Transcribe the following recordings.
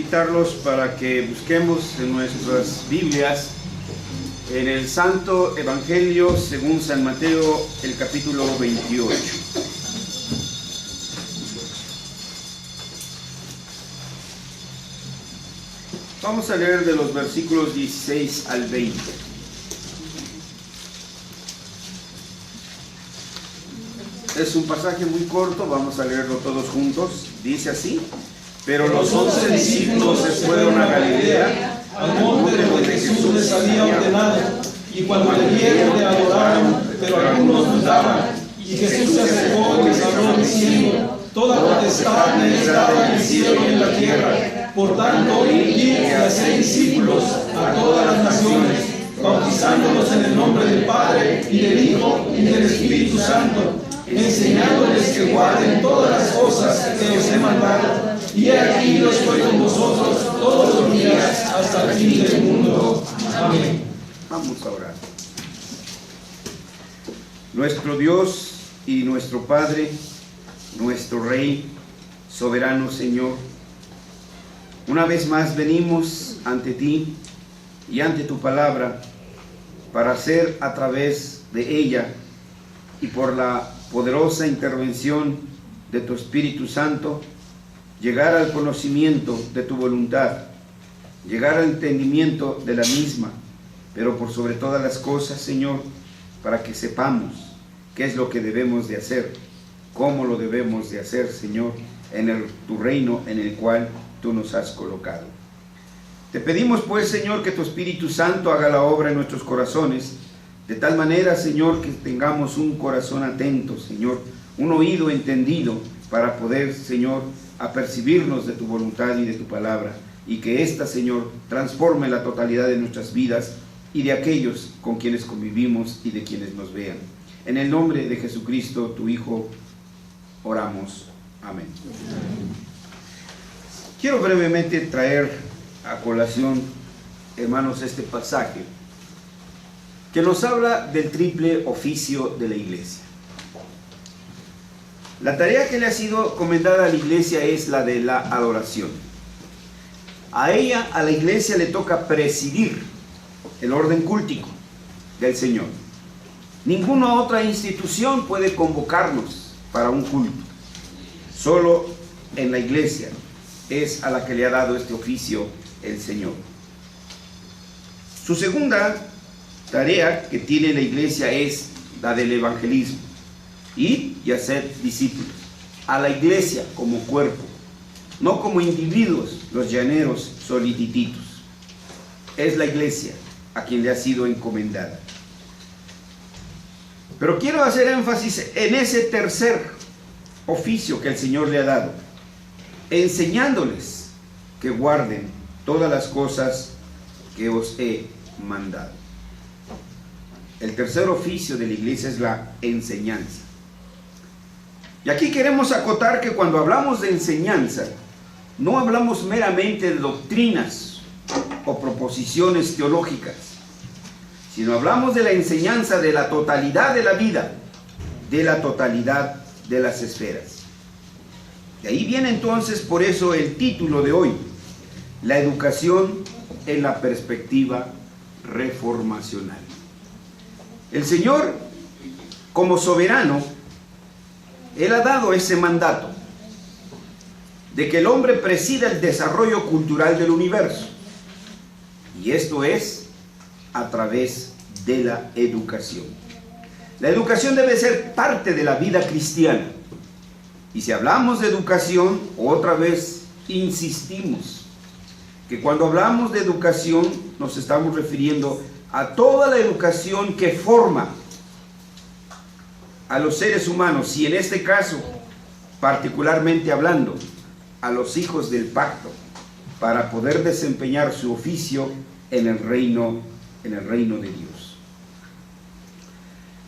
invitarlos para que busquemos en nuestras Biblias en el Santo Evangelio según San Mateo, el capítulo 28. Vamos a leer de los versículos 16 al 20. Es un pasaje muy corto, vamos a leerlo todos juntos. Dice así: pero los 11 discípulos se fueron a Galilea, al monte donde Jesús les había ordenado, y cuando le vieron le adoraron, pero algunos dudaban. Y Jesús se acercó y les habló diciendo: toda potestad me es dada en el cielo y en la tierra. Por tanto, id y haced discípulos a todas las naciones, bautizándolos en el nombre del Padre, y del Hijo, y del Espíritu Santo, enseñándoles que guarden todas las cosas que os he mandado. Y aquí yo estoy con vosotros todos los días hasta el fin del mundo. Amén. Vamos a orar. Nuestro Dios y nuestro Padre, nuestro Rey, soberano Señor, una vez más venimos ante ti y ante tu palabra para hacer a través de ella y por la poderosa intervención de tu Espíritu Santo llegar al conocimiento de tu voluntad, llegar al entendimiento de la misma, pero por sobre todas las cosas, Señor, para que sepamos qué es lo que debemos de hacer, cómo lo debemos de hacer, Señor, en tu reino en el cual tú nos has colocado. Te pedimos pues, Señor, que tu Espíritu Santo haga la obra en nuestros corazones, de tal manera, Señor, que tengamos un corazón atento, Señor, un oído entendido para poder, Señor, apercibirnos de tu voluntad y de tu palabra, y que ésta, Señor, transforme la totalidad de nuestras vidas y de aquellos con quienes convivimos y de quienes nos vean. En el nombre de Jesucristo, tu Hijo, oramos. Amén. Quiero brevemente traer a colación, hermanos, este pasaje que nos habla del triple oficio de la iglesia. La tarea que le ha sido encomendada a la iglesia es la de la adoración. A ella, a la iglesia, le toca presidir el orden cultico del Señor. Ninguna otra institución puede convocarnos para un culto. Solo en la iglesia es a la que le ha dado este oficio el Señor. Su segunda tarea que tiene la iglesia es la del evangelismo. Ir y hacer discípulos a la iglesia como cuerpo, no como individuos, los llaneros solitititos. Es la iglesia a quien le ha sido encomendada. Pero quiero hacer énfasis en ese tercer oficio que el Señor le ha dado, enseñándoles que guarden todas las cosas que os he mandado. El tercer oficio de la iglesia es la enseñanza. Y aquí queremos acotar que cuando hablamos de enseñanza, no hablamos meramente de doctrinas o proposiciones teológicas, sino hablamos de la enseñanza de la totalidad de la vida, de la totalidad de las esferas. Y ahí viene entonces por eso el título de hoy: la educación en la perspectiva reformacional. El Señor, como soberano, Él ha dado ese mandato de que el hombre presida el desarrollo cultural del universo. Y esto es a través de la educación. La educación debe ser parte de la vida cristiana. Y si hablamos de educación, otra vez insistimos que cuando hablamos de educación nos estamos refiriendo a toda la educación que forma a los seres humanos, y en este caso, particularmente hablando, a los hijos del pacto, para poder desempeñar su oficio en el reino de Dios.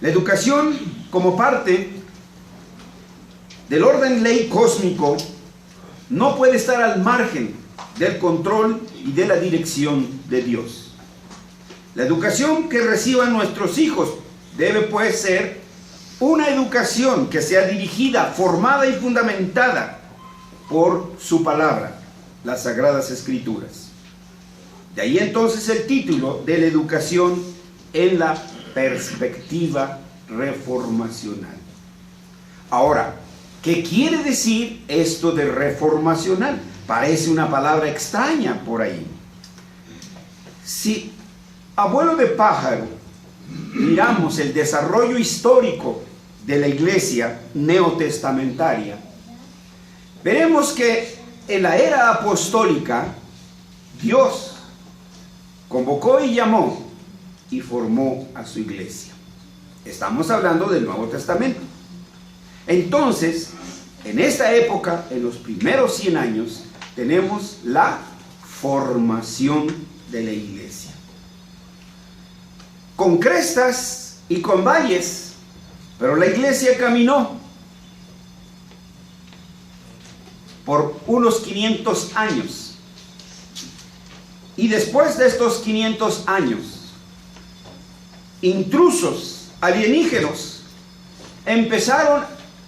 La educación, como parte del orden ley cósmico, no puede estar al margen del control y de la dirección de Dios. La educación que reciban nuestros hijos debe pues ser una educación que sea dirigida, formada y fundamentada por su palabra, las Sagradas Escrituras. De ahí entonces el título de la educación en la perspectiva reformacional. Ahora, ¿qué quiere decir esto de reformacional? Parece una palabra extraña por ahí. Si, abuelo de pájaro, miramos el desarrollo histórico de la iglesia neotestamentaria, veremos que en la era apostólica Dios convocó y llamó y formó a su iglesia. Estamos hablando del Nuevo Testamento. Entonces, en esta época, en los primeros 100 años, tenemos la formación de la iglesia. Con crestas y con valles, pero la iglesia caminó por unos 500 años. Y después de estos 500 años, intrusos alienígenas empezaron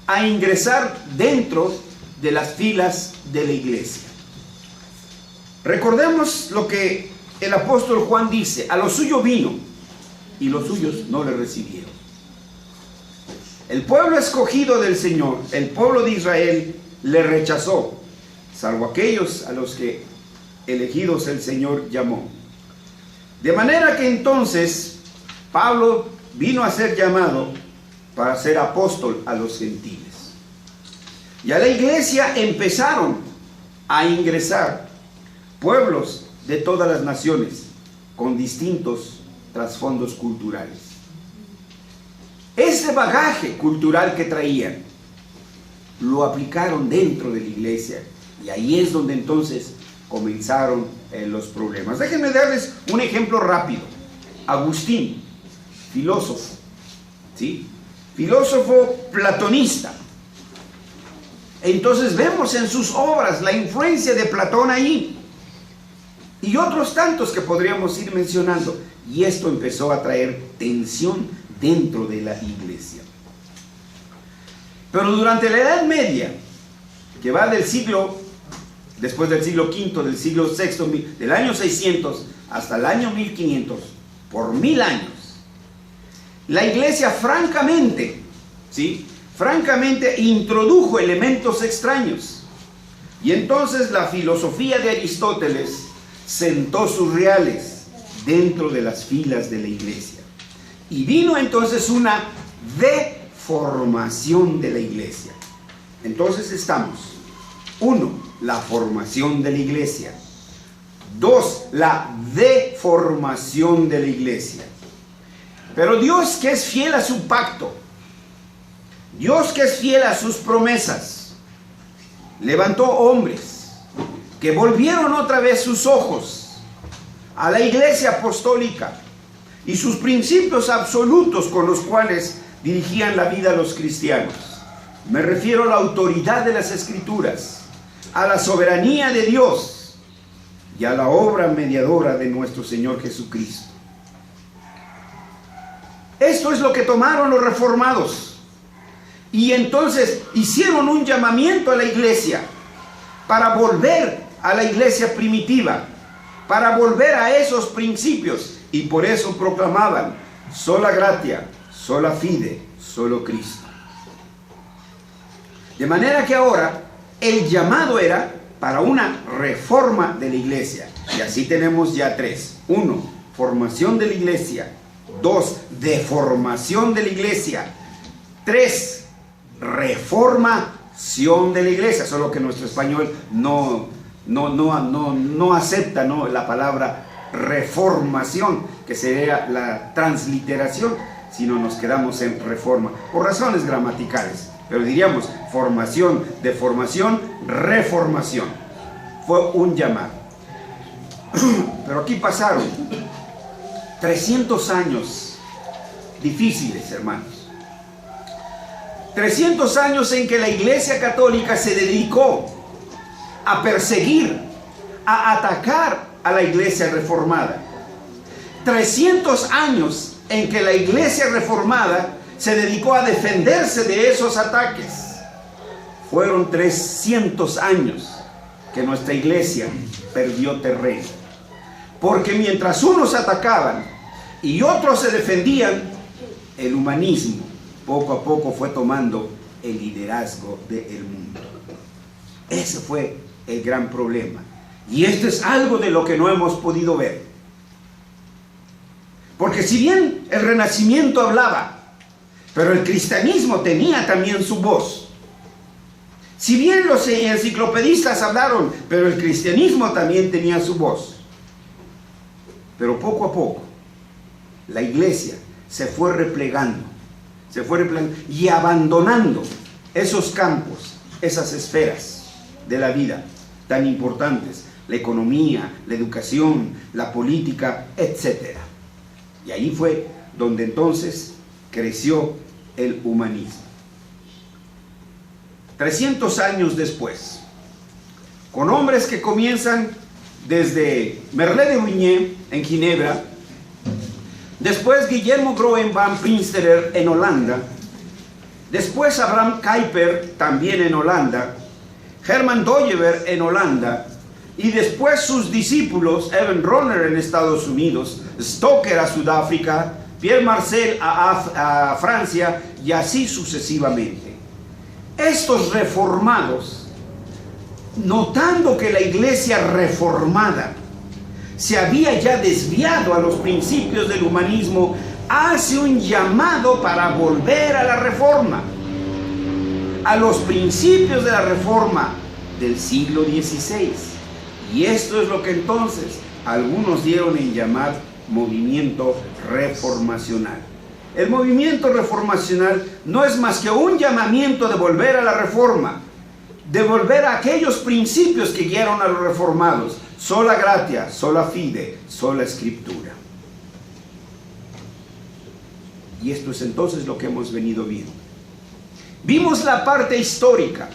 a ingresar dentro de las filas de la iglesia. Recordemos lo que el apóstol Juan dice: a lo suyo vino y los suyos no le recibieron. El pueblo escogido del Señor, el pueblo de Israel, le rechazó, salvo aquellos a los que elegidos el Señor llamó. De manera que entonces Pablo vino a ser llamado para ser apóstol a los gentiles. Y a la iglesia empezaron a ingresar pueblos de todas las naciones con distintos trasfondos culturales. Ese bagaje cultural que traían lo aplicaron dentro de la iglesia, y ahí es donde entonces comenzaron los problemas. Déjenme darles un ejemplo rápido. Agustín, filósofo, ¿sí? Filósofo platonista. Entonces vemos en sus obras la influencia de Platón ahí, y otros tantos que podríamos ir mencionando, y esto empezó a traer tensión dentro de la iglesia. Pero durante la Edad Media, que va del siglo, después del siglo V, del siglo VI, del año 600 hasta el año 1500, por 1000 años, la iglesia francamente, ¿sí?, francamente introdujo elementos extraños. Y entonces la filosofía de Aristóteles sentó sus reales dentro de las filas de la iglesia. Y vino entonces una deformación de la iglesia. Entonces estamos: 1, la formación de la iglesia; 2, la deformación de la iglesia. Pero Dios, que es fiel a su pacto, Dios, que es fiel a sus promesas, levantó hombres que volvieron otra vez sus ojos a la iglesia apostólica y sus principios absolutos con los cuales dirigían la vida a los cristianos. Me refiero a la autoridad de las Escrituras, a la soberanía de Dios y a la obra mediadora de nuestro Señor Jesucristo. Esto es lo que tomaron los reformados. Y entonces hicieron un llamamiento a la iglesia para volver a la iglesia primitiva, para volver a esos principios, y por eso proclamaban: sola gratia, sola fide, solo Cristo. De manera que ahora el llamado era para una reforma de la iglesia, y así tenemos ya 3: 1, formación de la iglesia; 2, deformación de la iglesia; 3, reformación de la iglesia. Solo que nuestro español no acepta, ¿no?, la palabra reformación, que sería la transliteración, sino nos quedamos en reforma, por razones gramaticales. Pero diríamos formación, deformación, reformación. Fue un llamado. Pero aquí pasaron 300 años difíciles, hermanos. 300 años en que la Iglesia Católica se dedicó a perseguir, a atacar a la Iglesia Reformada. 300 años en que la Iglesia Reformada se dedicó a defenderse de esos ataques. Fueron 300 años que nuestra iglesia perdió terreno. Porque mientras unos atacaban y otros se defendían, el humanismo poco a poco fue tomando el liderazgo del mundo. Ese fue el gran problema. Y esto es algo de lo que no hemos podido ver. Porque si bien el Renacimiento hablaba, pero el cristianismo tenía también su voz. Si bien los enciclopedistas hablaron, pero el cristianismo también tenía su voz. Pero poco a poco, la iglesia se fue replegando y abandonando esos campos, esas esferas de la vida tan importantes, la economía, la educación, la política, etc. Y ahí fue donde entonces creció el humanismo. 300 años después, con hombres que comienzan desde Merle de Vigny en Ginebra, después Guillermo Groen van Prinsterer en Holanda, después Abraham Kuyper también en Holanda, Herman Dooyeweer en Holanda, y después sus discípulos, Eben Ronner en Estados Unidos, Stoker a Sudáfrica, Pierre Marcel a Francia, y así sucesivamente. Estos reformados, notando que la iglesia reformada se había ya desviado a los principios del humanismo, hace un llamado para volver a la reforma, a los principios de la reforma del siglo XVI. Y esto es lo que entonces algunos dieron en llamar movimiento reformacional. El movimiento reformacional no es más que un llamamiento de volver a la reforma, de volver a aquellos principios que guiaron a los reformados: sola gratia, sola fide, sola escritura. Y esto es entonces lo que hemos venido viendo. Vimos la parte histórica,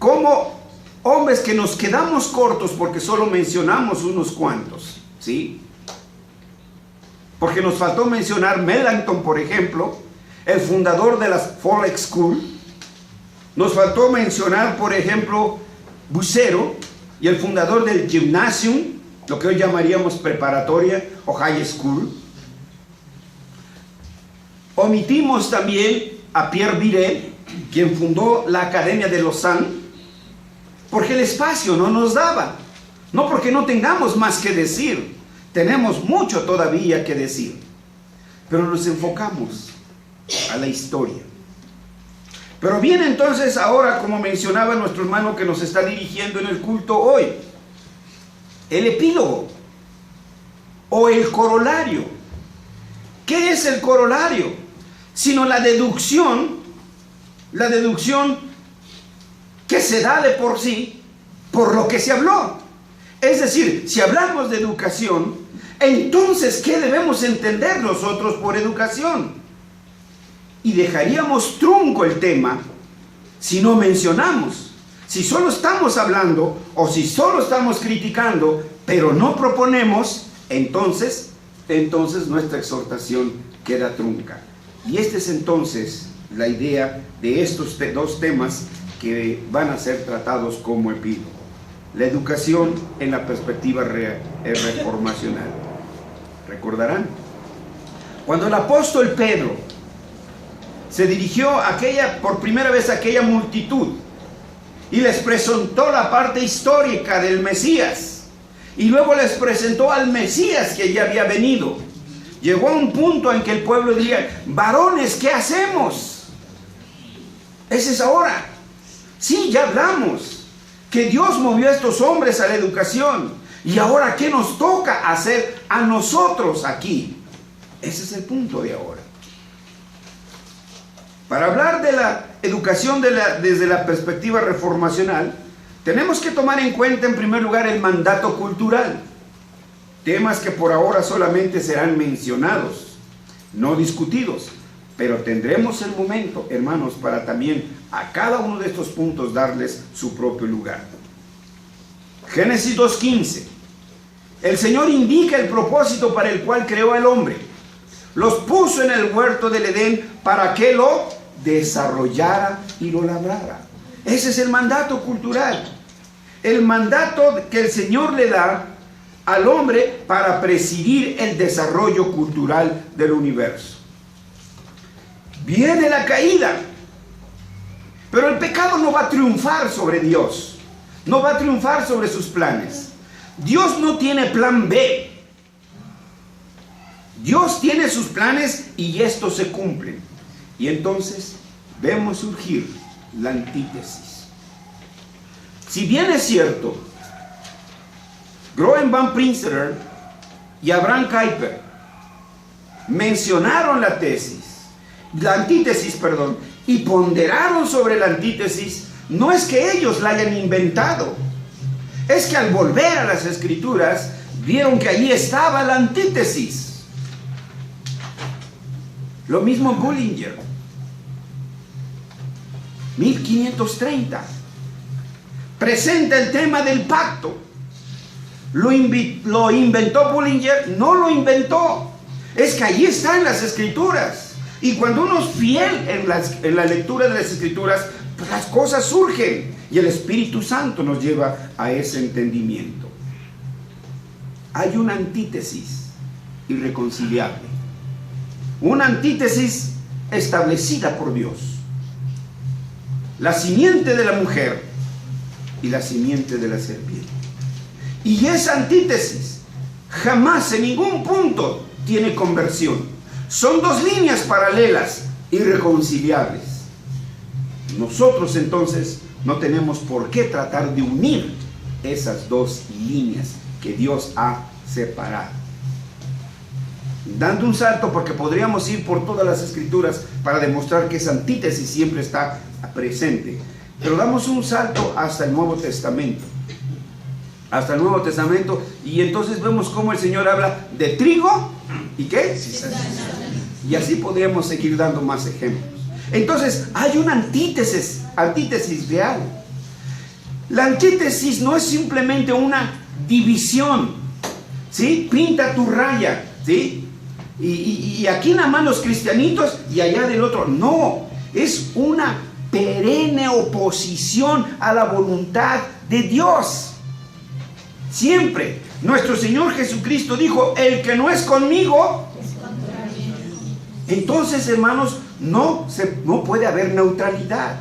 como hombres que nos quedamos cortos porque solo mencionamos unos cuantos, ¿sí? Porque nos faltó mencionar Melanchthon, por ejemplo, el fundador de la Folk School. Nos faltó mencionar, por ejemplo, Bucero y el fundador del Gymnasium, lo que hoy llamaríamos preparatoria o high school. Omitimos también a Pierre Viret, quien fundó la Academia de Lausanne, porque el espacio no nos daba, no porque no tengamos más que decir, tenemos mucho todavía que decir, pero nos enfocamos a la historia. Pero viene entonces ahora, como mencionaba nuestro hermano que nos está dirigiendo en el culto hoy, el epílogo o el corolario. ¿Qué es el corolario? Sino la deducción que se da de por sí por lo que se habló. Es decir, si hablamos de educación, entonces ¿qué debemos entender nosotros por educación? Y dejaríamos trunco el tema si no mencionamos. Si solo estamos hablando o si solo estamos criticando, pero no proponemos, entonces nuestra exhortación queda trunca. Y esta es entonces la idea de estos dos temas que van a ser tratados como epílogo. La educación en la perspectiva reformacional. ¿Recordarán? Cuando el apóstol Pedro se dirigió por primera vez a aquella multitud y les presentó la parte histórica del Mesías, y luego les presentó al Mesías que ya había venido, llegó a un punto en que el pueblo diría: varones, ¿qué hacemos? Esa es ahora. Sí, ya hablamos que Dios movió a estos hombres a la educación, y ahora ¿qué nos toca hacer a nosotros aquí? Ese es el punto de ahora. Para hablar de la educación desde la perspectiva reformacional, tenemos que tomar en cuenta en primer lugar el mandato cultural, temas que por ahora solamente serán mencionados, no discutidos, pero tendremos el momento, hermanos, para también a cada uno de estos puntos darles su propio lugar. Génesis 2:15. El Señor indica el propósito para el cual creó al hombre. Los puso en el huerto del Edén para que lo desarrollara y lo labrara. Ese es el mandato cultural. el mandato que el Señor le da al hombre para presidir el desarrollo cultural del universo. Viene la caída, pero el pecado no va a triunfar sobre Dios, no va a triunfar sobre sus planes. Dios no tiene plan B. Dios tiene sus planes y estos se cumplen. Y entonces vemos surgir la antítesis. Si bien es cierto, Groen van Prinsterer y Abraham Kuyper mencionaron la antítesis, y ponderaron sobre la antítesis, no es que ellos la hayan inventado, es que al volver a las Escrituras vieron que allí estaba la antítesis. Lo mismo Bullinger, 1530, presenta el tema del pacto. Lo inventó Bullinger, no lo inventó, es que allí está en las Escrituras. Y cuando uno es fiel en la lectura de las Escrituras, pues las cosas surgen y el Espíritu Santo nos lleva a ese entendimiento. Hay una antítesis irreconciliable, una antítesis establecida por Dios: la simiente de la mujer y la simiente de la serpiente. Y esa antítesis jamás en ningún punto tiene conversión. Son dos líneas paralelas, irreconciliables. Nosotros entonces no tenemos por qué tratar de unir esas dos líneas que Dios ha separado. Dando un salto, porque podríamos ir por todas las Escrituras para demostrar que esa antítesis siempre está presente, pero damos un salto hasta el Nuevo Testamento. Hasta el Nuevo Testamento, y entonces vemos cómo el Señor habla de trigo y ¿qué? Y así podríamos seguir dando más ejemplos. Entonces hay una antítesis real. La antítesis no es simplemente una división, ¿sí? Pinta tu raya, ¿sí? Y aquí nada más los cristianitos y allá del otro. No, es una perenne oposición a la voluntad de Dios. Siempre. Nuestro Señor Jesucristo dijo: el que no es conmigo. Entonces, hermanos, no puede haber neutralidad.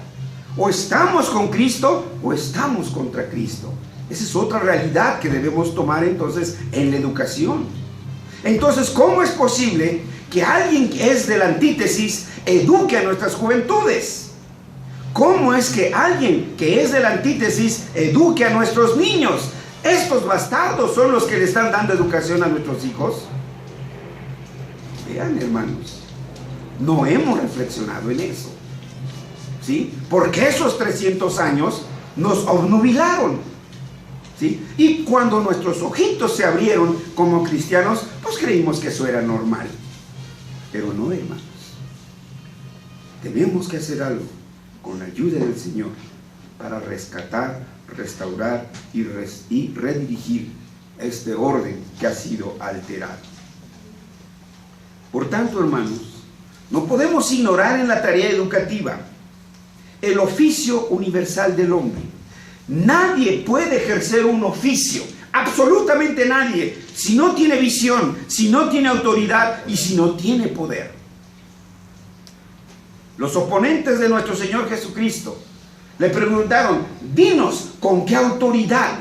O estamos con Cristo o estamos contra Cristo. Esa es otra realidad que debemos tomar entonces en la educación. Entonces, ¿cómo es posible que alguien que es de la antítesis eduque a nuestras juventudes? ¿Cómo es que alguien que es de la antítesis eduque a nuestros niños? ¿Estos bastardos son los que le están dando educación a nuestros hijos? Vean, hermanos, no hemos reflexionado en eso, ¿sí? Porque esos 300 años nos obnubilaron, ¿sí? Y cuando nuestros ojitos se abrieron como cristianos, pues creímos que eso era normal. Pero no, hermanos. Tenemos que hacer algo con la ayuda del Señor para rescatar, restaurar y redirigir este orden que ha sido alterado. Por tanto, hermanos, no podemos ignorar en la tarea educativa el oficio universal del hombre. Nadie puede ejercer un oficio, absolutamente nadie, si no tiene visión, si no tiene autoridad y si no tiene poder. Los oponentes de nuestro Señor Jesucristo le preguntaron: dinos, ¿con qué autoridad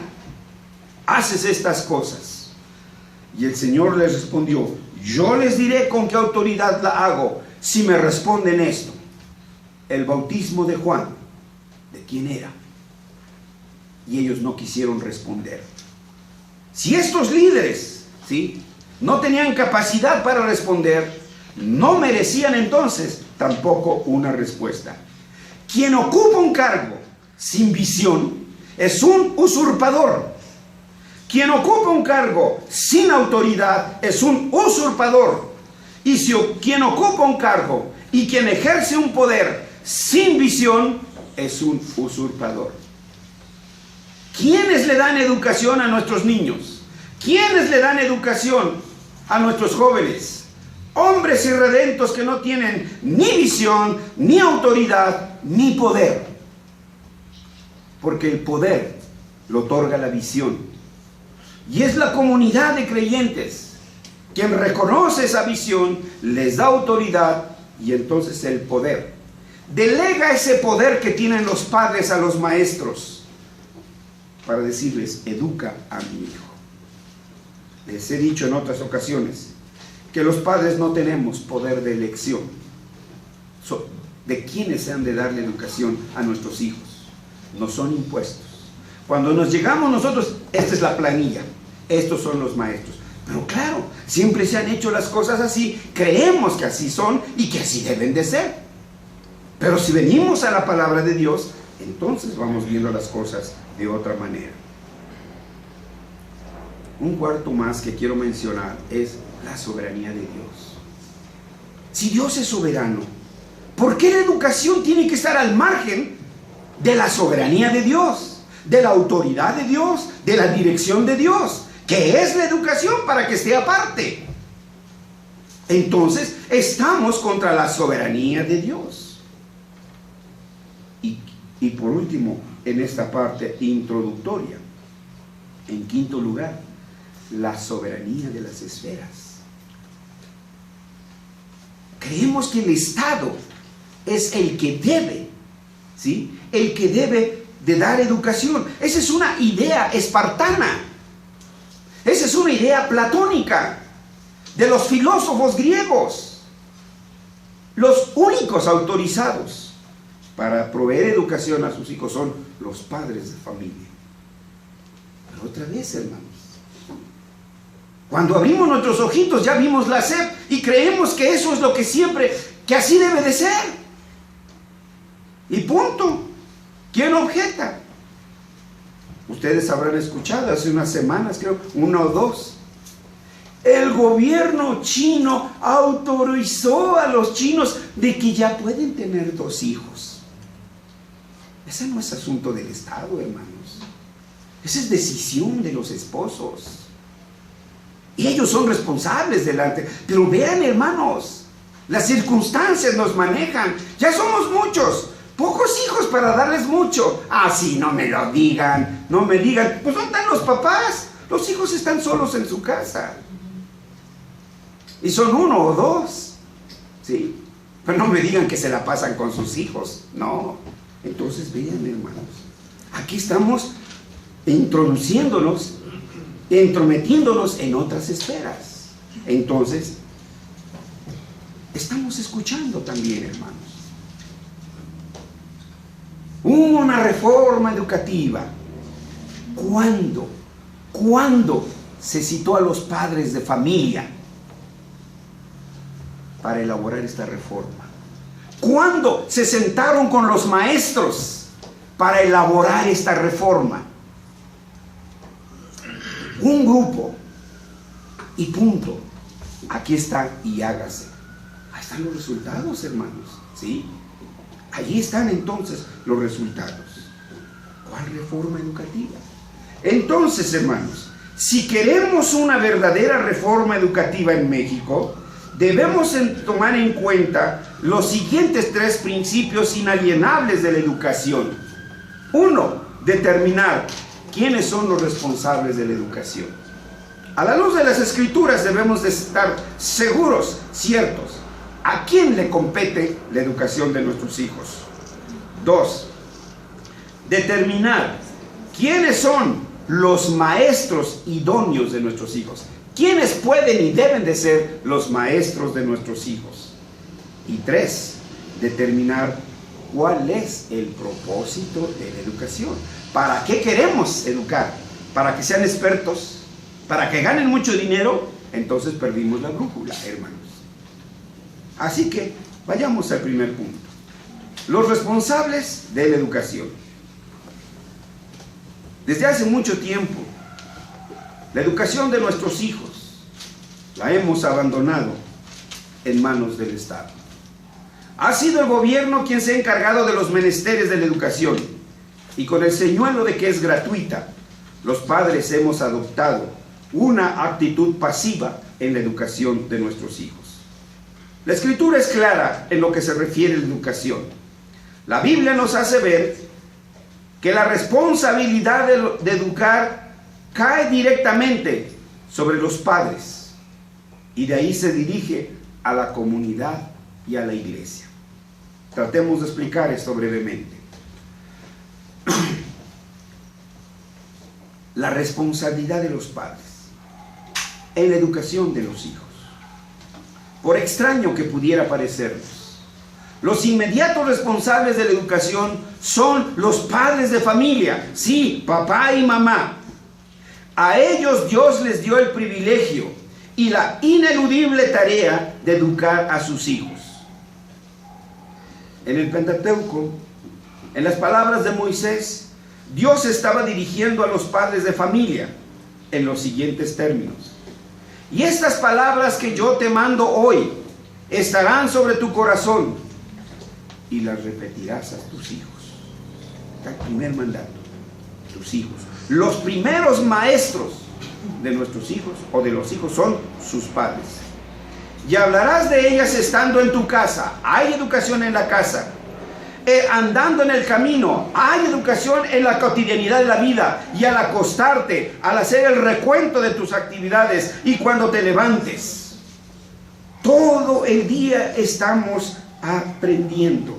haces estas cosas? Y el Señor les respondió: yo les diré con qué autoridad la hago, si me responden esto. El bautismo de Juan, ¿de quién era? Y ellos no quisieron responder. Si estos líderes, ¿sí?, no tenían capacidad para responder, no merecían entonces tampoco una respuesta. Quien ocupa un cargo sin visión es un usurpador. Quien ocupa un cargo sin autoridad es un usurpador. Y si quien ocupa un cargo y quien ejerce un poder sin visión es un usurpador. ¿Quiénes le dan educación a nuestros niños? ¿Quiénes le dan educación a nuestros jóvenes? Hombres irredentos que no tienen ni visión, ni autoridad, ni poder. Porque el poder lo otorga la visión. Y es la comunidad de creyentes quien reconoce esa visión, les da autoridad y entonces el poder. Delega ese poder que tienen los padres a los maestros para decirles: educa a mi hijo. Les he dicho en otras ocasiones que los padres no tenemos poder de elección de quiénes se han de darle educación a nuestros hijos. No son impuestos. Cuando nos llegamos nosotros, esta es la planilla, estos son los maestros. Pero claro, siempre se han hecho las cosas así, creemos que así son y que así deben de ser. Pero si venimos a la palabra de Dios, entonces vamos viendo las cosas de otra manera. Un cuarto más que quiero mencionar es la soberanía de Dios. Si Dios es soberano, ¿por qué la educación tiene que estar al margen de la soberanía de Dios, de la autoridad de Dios, de la dirección de Dios? ¿Qué es la educación para que esté aparte? Entonces estamos contra la soberanía de Dios. Y por último, en esta parte introductoria, en quinto lugar, la soberanía de las esferas. Creemos que el Estado es el que debe, ¿sí?, el que debe de dar educación. Esa es una idea espartana. Esa es una idea platónica de los filósofos griegos. Los únicos autorizados para proveer educación a sus hijos son los padres de familia. Pero otra vez, hermanos, cuando abrimos nuestros ojitos ya vimos la SEP y creemos que eso es lo que siempre, que así debe de ser. Y punto. ¿Quién objeta? Ustedes habrán escuchado hace unas semanas, creo, 1 o 2. El gobierno chino autorizó a los chinos de que ya pueden tener 2 hijos. Ese no es asunto del Estado, hermanos. Esa es decisión de los esposos. Y ellos son responsables delante. Pero vean, hermanos, las circunstancias nos manejan. Ya somos muchos. Pocos hijos para darles mucho. Ah, sí, no me lo digan. No me digan. Pues ¿dónde están los papás? Los hijos están solos en su casa. Y son 1 o 2. ¿Sí? Pero no me digan que se la pasan con sus hijos. No. Entonces vean, hermanos. Aquí estamos introduciéndonos, entrometiéndonos en otras esferas. Entonces, estamos escuchando también, hermanos. Una reforma educativa. ¿Cuándo se citó a los padres de familia para elaborar esta reforma? ¿Cuándo se sentaron con los maestros para elaborar esta reforma? Un grupo y punto. Aquí está y hágase. Ahí están los resultados, hermanos. ¿Sí? Allí están entonces los resultados. ¿Cuál reforma educativa? Entonces, hermanos, si queremos una verdadera reforma educativa en México, debemos tomar en cuenta los siguientes 3 principios inalienables de la educación. 1, determinar quiénes son los responsables de la educación. A la luz de las Escrituras debemos de estar seguros, ciertos, ¿a quién le compete la educación de nuestros hijos? 2, determinar quiénes son los maestros idóneos de nuestros hijos. ¿Quiénes pueden y deben de ser los maestros de nuestros hijos? Y 3, determinar cuál es el propósito de la educación. ¿Para qué queremos educar? ¿Para que sean expertos? ¿Para que ganen mucho dinero? Entonces perdimos la brújula, hermanos. Así que vayamos al primer punto. Los responsables de la educación. Desde hace mucho tiempo, la educación de nuestros hijos la hemos abandonado en manos del Estado. Ha sido el gobierno quien se ha encargado de los menesteres de la educación, y con el señuelo de que es gratuita, los padres hemos adoptado una actitud pasiva en la educación de nuestros hijos. La Escritura es clara en lo que se refiere a la educación. La Biblia nos hace ver que la responsabilidad de educar cae directamente sobre los padres y de ahí se dirige a la comunidad y a la iglesia. Tratemos de explicar esto brevemente. La responsabilidad de los padres en la educación de los hijos. Por extraño que pudiera parecernos, los inmediatos responsables de la educación son los padres de familia, sí, papá y mamá. A ellos Dios les dio el privilegio y la ineludible tarea de educar a sus hijos. En el Pentateuco, en las palabras de Moisés, Dios estaba dirigiendo a los padres de familia en los siguientes términos: y estas palabras que yo te mando hoy estarán sobre tu corazón y las repetirás a tus hijos. Está el primer mandato: tus hijos. Los primeros maestros de nuestros hijos o de los hijos son sus padres. Y hablarás de ellas estando en tu casa. Hay educación en la casa. Andando en el camino, hay educación en la cotidianidad de la vida, y al acostarte, al hacer el recuento de tus actividades y cuando te levantes. Todo el día estamos aprendiendo,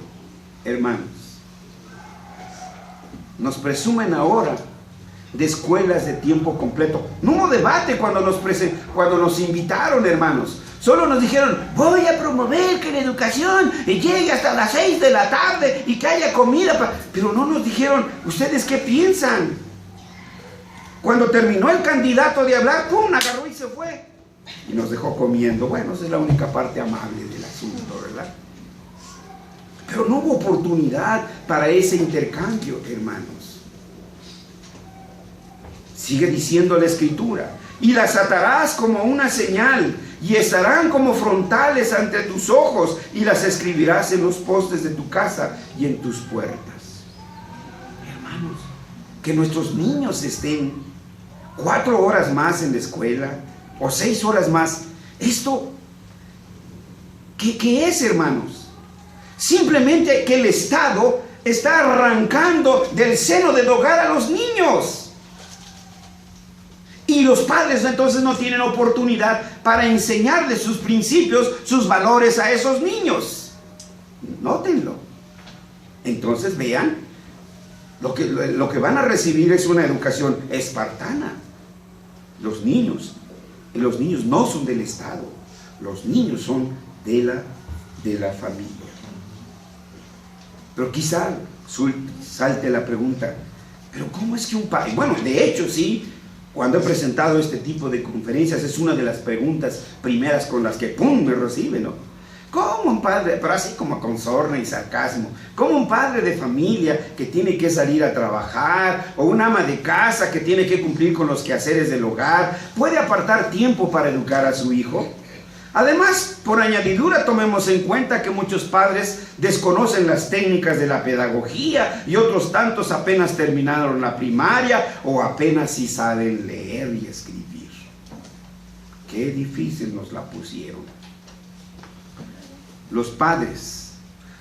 hermanos. Nos presumen ahora de escuelas de tiempo completo. No hubo debate cuando nos invitaron, hermanos. Solo nos dijeron: voy a promover que la educación llegue hasta las 6 de la tarde y que haya comida. Pero no nos dijeron: ¿ustedes qué piensan? Cuando terminó el candidato de hablar, ¡pum!, agarró y se fue. Y nos dejó comiendo. Bueno, esa es la única parte amable del asunto, ¿verdad? Pero no hubo oportunidad para ese intercambio, hermanos. Sigue diciendo la Escritura: y las atarás como una señal, y estarán como frontales ante tus ojos, y las escribirás en los postes de tu casa y en tus puertas. Hermanos, que nuestros niños estén 4 horas más en la escuela, o 6 horas más. ¿Esto qué es, hermanos? Simplemente que el Estado está arrancando del seno del hogar a los niños. Y los padres entonces no tienen oportunidad para enseñarles sus principios, sus valores a esos niños. Nótenlo. Entonces vean, lo que van a recibir es una educación espartana. Los niños no son del Estado. Los niños son de la familia. Pero quizá salte la pregunta: ¿pero cómo es que un padre? Bueno, de hecho sí. Cuando he presentado este tipo de conferencias, es una de las preguntas primeras con las que ¡pum!, me reciben, ¿no? ¿Cómo un padre, pero así como con sorna y sarcasmo, cómo un padre de familia que tiene que salir a trabajar, o un ama de casa que tiene que cumplir con los quehaceres del hogar, puede apartar tiempo para educar a su hijo? Además, por añadidura, tomemos en cuenta que muchos padres desconocen las técnicas de la pedagogía y otros tantos apenas terminaron la primaria o apenas sí saben leer y escribir. Qué difícil nos la pusieron. Los padres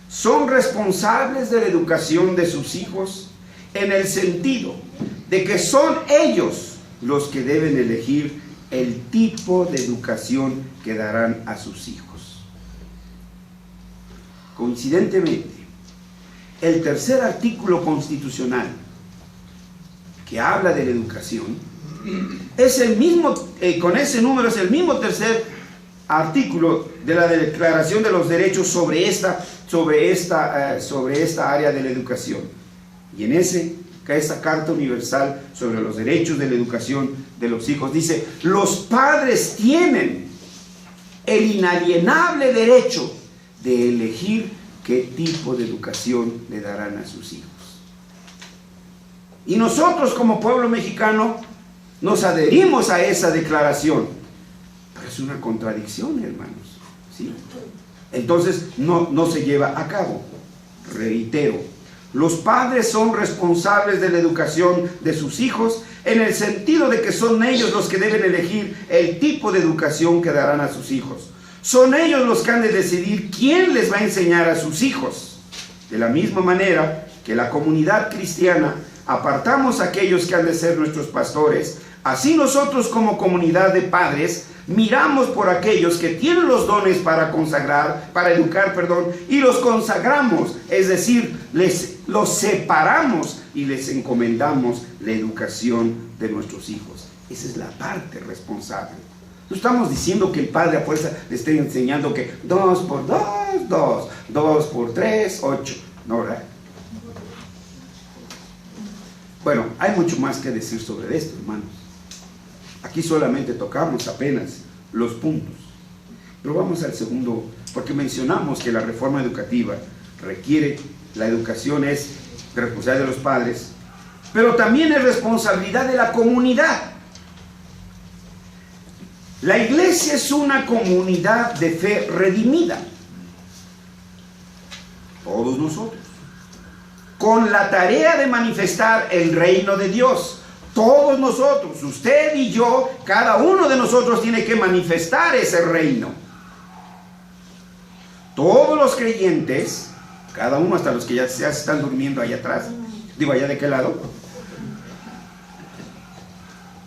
son responsables de la educación de sus hijos en el sentido de que son ellos los que deben elegir el tipo de educación que darán a sus hijos. Coincidentemente, el tercer artículo constitucional que habla de la educación es el mismo, con ese número es el mismo tercer artículo de la Declaración de los Derechos sobre esta área de la educación. Y en esta Carta Universal sobre los derechos de la educación de los hijos dice: los padres tienen el inalienable derecho de elegir qué tipo de educación le darán a sus hijos. Y nosotros como pueblo mexicano nos adherimos a esa declaración. Pero es una contradicción, hermanos, ¿sí? Entonces no se lleva a cabo. Reitero, los padres son responsables de la educación de sus hijos en el sentido de que son ellos los que deben elegir el tipo de educación que darán a sus hijos. Son ellos los que han de decidir quién les va a enseñar a sus hijos. De la misma manera que la comunidad cristiana apartamos a aquellos que han de ser nuestros pastores, así nosotros como comunidad de padres miramos por aquellos que tienen los dones para educar, y los consagramos, es decir, los separamos y les encomendamos la educación de nuestros hijos. Esa es la parte responsable. No estamos diciendo que el padre a fuerza le esté enseñando que 2 por 2, 2, 2 por 3, 8. No, ¿verdad? Bueno, hay mucho más que decir sobre esto, hermanos. Aquí solamente tocamos apenas los puntos. Pero vamos al segundo, porque mencionamos que la reforma educativa requiere, la educación es de responsabilidad de los padres, pero también es responsabilidad de la comunidad. La iglesia es una comunidad de fe redimida. Todos nosotros. Con la tarea de manifestar el reino de Dios. Todos nosotros, usted y yo, cada uno de nosotros tiene que manifestar ese reino. Todos los creyentes, cada uno, hasta los que ya se están durmiendo allá atrás, digo, allá de qué lado.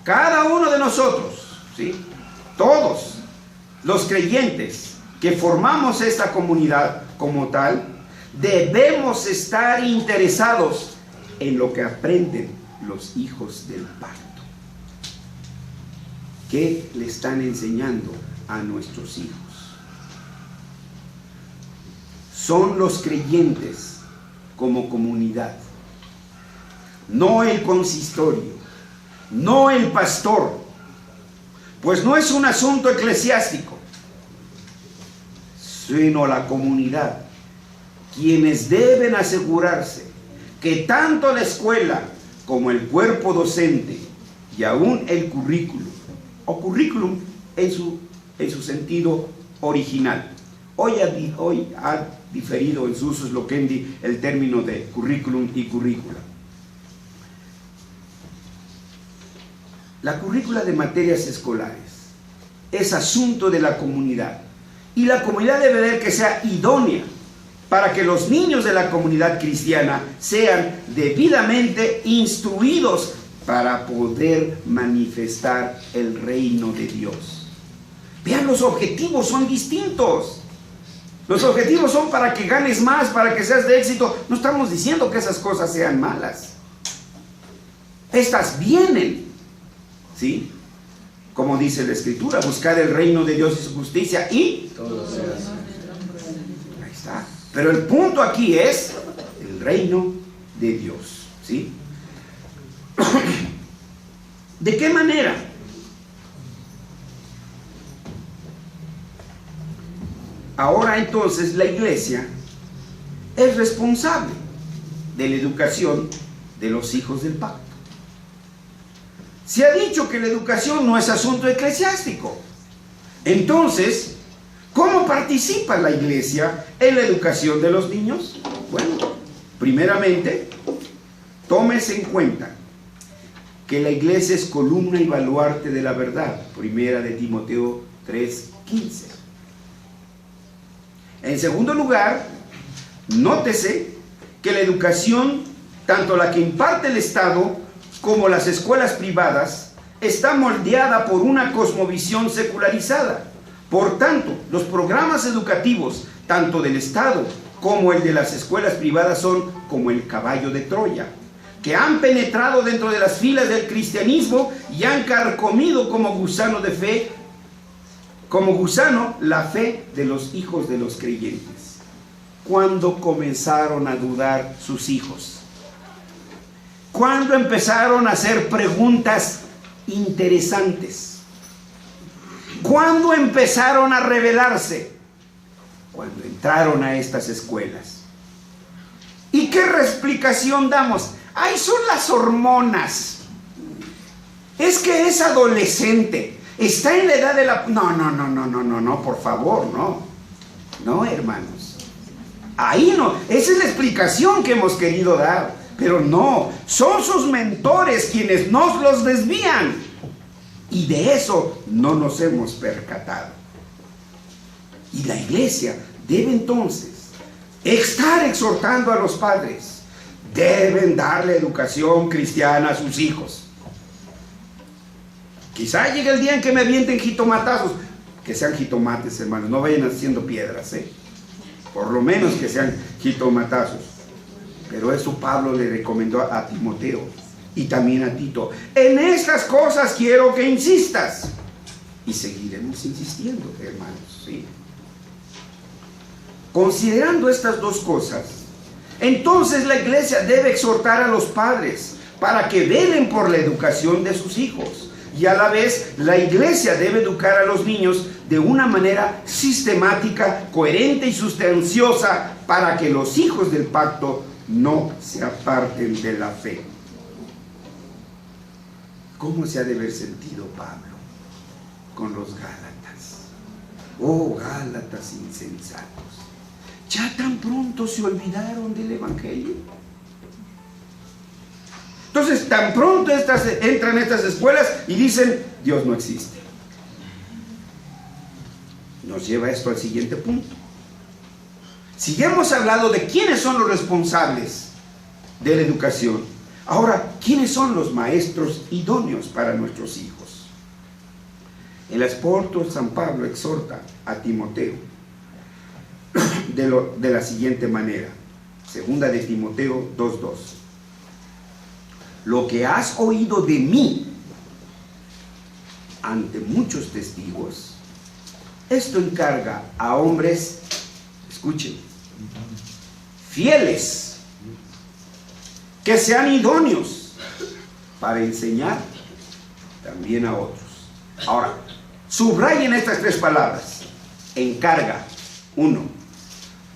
Cada uno de nosotros, ¿sí? Todos los creyentes que formamos esta comunidad como tal, debemos estar interesados en lo que aprenden los hijos del pacto. ¿Qué le están enseñando a nuestros hijos? Son los creyentes como comunidad, no el consistorio, no el pastor, pues no es un asunto eclesiástico, sino la comunidad, quienes deben asegurarse que tanto la escuela como el cuerpo docente y aún el currículum, o currículum en su sentido original. Hoy ha diferido en su uso loquendi el término de currículum y currícula. La currícula de materias escolares es asunto de la comunidad, y la comunidad debe ver que sea idónea para que los niños de la comunidad cristiana sean debidamente instruidos para poder manifestar el reino de Dios. Vean, los objetivos son distintos. Los objetivos son para que ganes más, para que seas de éxito. No estamos diciendo que esas cosas sean malas. Estas vienen, ¿sí? Como dice la Escritura, buscar el reino de Dios y su justicia y todo será. Ahí está. Pero el punto aquí es el reino de Dios, ¿sí? ¿De qué manera? Ahora entonces la iglesia es responsable de la educación de los hijos del pacto. Se ha dicho que la educación no es asunto eclesiástico. Entonces, ¿cómo participa la iglesia en la educación de los niños? Bueno, primeramente, tómese en cuenta que la iglesia es columna y baluarte de la verdad. Primera de Timoteo 3:15. En segundo lugar, nótese que la educación, tanto la que imparte el Estado como las escuelas privadas, está moldeada por una cosmovisión secularizada. Por tanto, los programas educativos, tanto del Estado como el de las escuelas privadas, son como el caballo de Troya, que han penetrado dentro de las filas del cristianismo y han carcomido como gusano la fe de los hijos de los creyentes. ¿Cuándo comenzaron a dudar sus hijos? ¿Cuándo empezaron a hacer preguntas interesantes? ¿Cuándo empezaron a rebelarse? Cuando entraron a estas escuelas. ¿Y qué explicación damos? ¡Ay, son las hormonas! Es que es adolescente. Está en la edad de la... No, por favor, no. No, hermanos. Ahí no. Esa es la explicación que hemos querido dar. Pero no, son sus mentores quienes nos los desvían. Y de eso no nos hemos percatado. Y la iglesia debe entonces estar exhortando a los padres deben darle educación cristiana a sus hijos. Quizá llegue el día en que me avienten jitomatazos. Que sean jitomates, hermanos, no vayan haciendo piedras, por lo menos que sean jitomatazos. Pero eso Pablo le recomendó a Timoteo y también a Tito. En estas cosas quiero que insistas. Y seguiremos insistiendo, hermanos, ¿sí? Considerando estas dos cosas, entonces la iglesia debe exhortar a los padres para que velen por la educación de sus hijos. Y a la vez la iglesia debe educar a los niños de una manera sistemática, coherente y sustanciosa para que los hijos del pacto no se aparten de la fe. ¿Cómo se ha de haber sentido Pablo con los Gálatas? Oh, Gálatas insensatos, ¿ya tan pronto se olvidaron del evangelio? Entonces, tan pronto entran estas escuelas y dicen, Dios no existe. Nos lleva esto al siguiente punto. Si ya hemos hablado de quiénes son los responsables de la educación, ahora, ¿quiénes son los maestros idóneos para nuestros hijos? El apóstol San Pablo exhorta a Timoteo de la siguiente manera. Segunda de Timoteo 2:2. Lo que has oído de mí ante muchos testigos, esto encarga a hombres, escuchen, fieles, que sean idóneos para enseñar también a otros. Ahora, subrayen estas tres palabras: encarga, 1;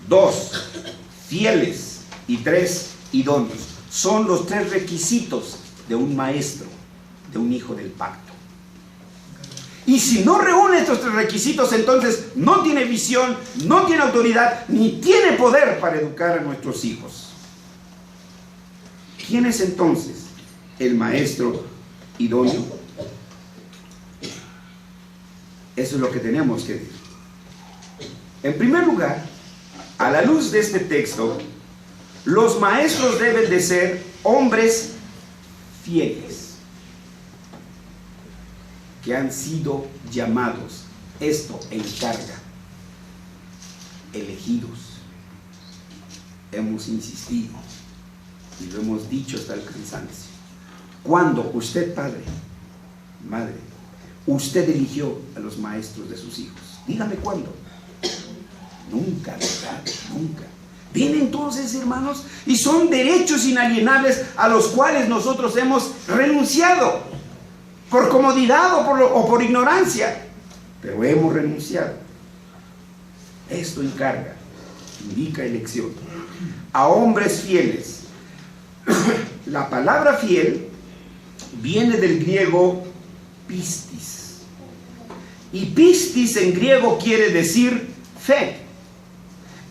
2, fieles; y 3, idóneos. Son los tres requisitos de un maestro, de un hijo del pacto. Y si no reúne estos tres requisitos, entonces no tiene visión, no tiene autoridad, ni tiene poder para educar a nuestros hijos. ¿Quién es entonces el maestro idóneo? Eso es lo que tenemos que decir. En primer lugar, a la luz de este texto, los maestros deben de ser hombres fieles, que han sido llamados, esto encarga, elegidos. Hemos insistido y lo hemos dicho hasta el cansancio. Cuando usted, padre, madre, usted eligió a los maestros de sus hijos, dígame cuándo. Nunca, ¿verdad? Nunca. Bien, entonces, hermanos, y son derechos inalienables a los cuales nosotros hemos renunciado por comodidad o por ignorancia, pero hemos renunciado. Esto encarga, indica elección a hombres fieles. La palabra fiel viene del griego pistis, y pistis en griego quiere decir fe.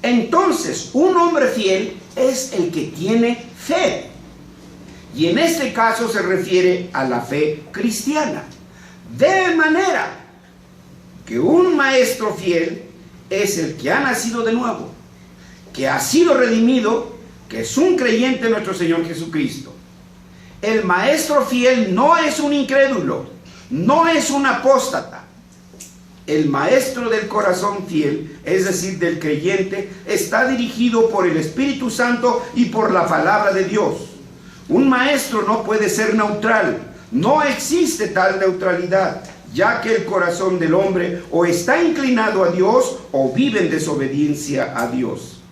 Entonces, un hombre fiel es el que tiene fe. Y en este caso se refiere a la fe cristiana. De manera que un maestro fiel es el que ha nacido de nuevo, que ha sido redimido, que es un creyente en nuestro Señor Jesucristo. El maestro fiel no es un incrédulo, no es un apóstata. El maestro del corazón fiel, es decir, del creyente, está dirigido por el Espíritu Santo y por la palabra de Dios. Un maestro no puede ser neutral, no existe tal neutralidad, ya que el corazón del hombre o está inclinado a Dios o vive en desobediencia a Dios.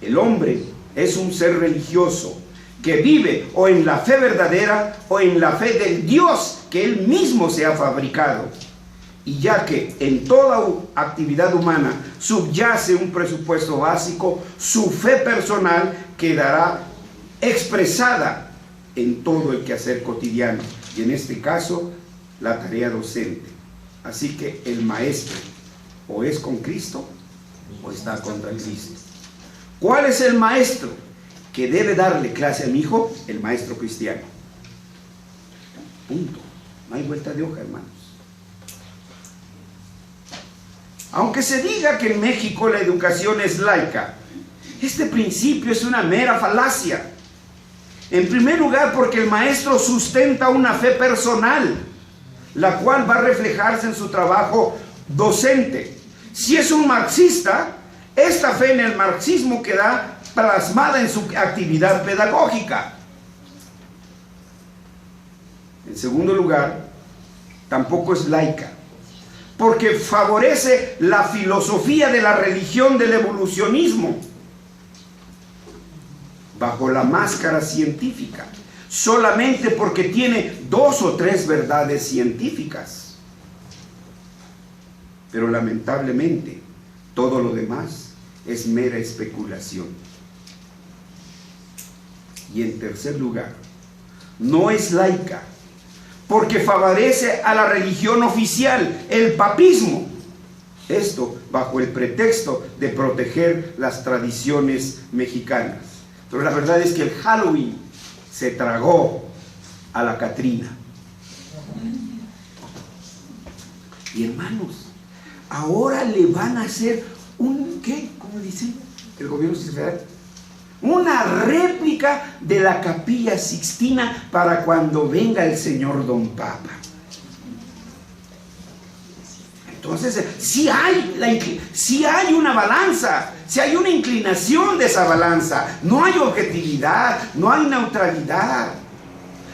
El hombre es un ser religioso que vive o en la fe verdadera o en la fe del Dios que él mismo se ha fabricado. Y ya que en toda actividad humana subyace un presupuesto básico, su fe personal quedará expresada en todo el quehacer cotidiano, y en este caso, la tarea docente. Así que el maestro o es con Cristo o está contra Cristo. ¿Cuál es el maestro que debe darle clase a mi hijo? El maestro cristiano. Punto. No hay vuelta de hoja, hermanos. Aunque se diga que en México la educación es laica, este principio es una mera falacia. En primer lugar, porque el maestro sustenta una fe personal, la cual va a reflejarse en su trabajo docente. Si es un marxista, esta fe en el marxismo queda plasmada en su actividad pedagógica. En segundo lugar, tampoco es laica, porque favorece la filosofía de la religión del evolucionismo bajo la máscara científica, solamente porque tiene 2 o 3 verdades científicas. Pero lamentablemente, todo lo demás es mera especulación. Y en tercer lugar, no es laica, porque favorece a la religión oficial, el papismo. Esto bajo el pretexto de proteger las tradiciones mexicanas. Pero la verdad es que el Halloween se tragó a la Catrina. Y hermanos, ahora le van a hacer ¿qué? ¿Cómo dicen? El gobierno federal. Una réplica de la Capilla Sixtina para cuando venga el señor Don Papa. Entonces, si hay una balanza, si hay una inclinación de esa balanza, no hay objetividad, no hay neutralidad.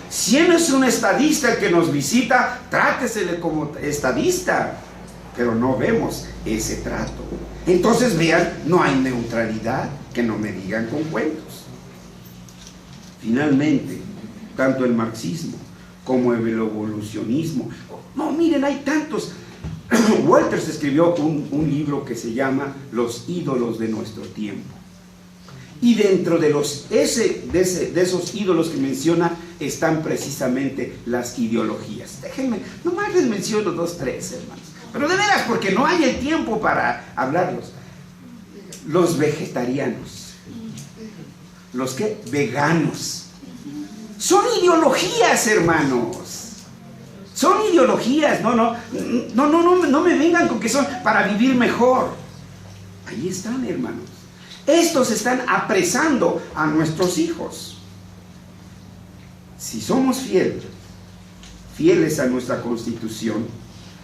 Si no es un estadista el que nos visita, trátesele como estadista, pero no vemos ese trato. Entonces vean, no hay neutralidad, que no me digan con cuentos. Finalmente, tanto el marxismo como el evolucionismo, no, miren, hay tantos. Walters escribió un libro que se llama Los ídolos de nuestro tiempo. Y dentro de esos ídolos que menciona están precisamente las ideologías. Déjenme, nomás les menciono 2, 3, hermanos. Pero de veras, porque no hay el tiempo para hablarlos. Los vegetarianos. ¿Los qué? Veganos. Son ideologías, hermanos. Son ideologías. No me vengan con que son para vivir mejor. Ahí están, hermanos. Estos están apresando a nuestros hijos. Si somos fieles a nuestra Constitución,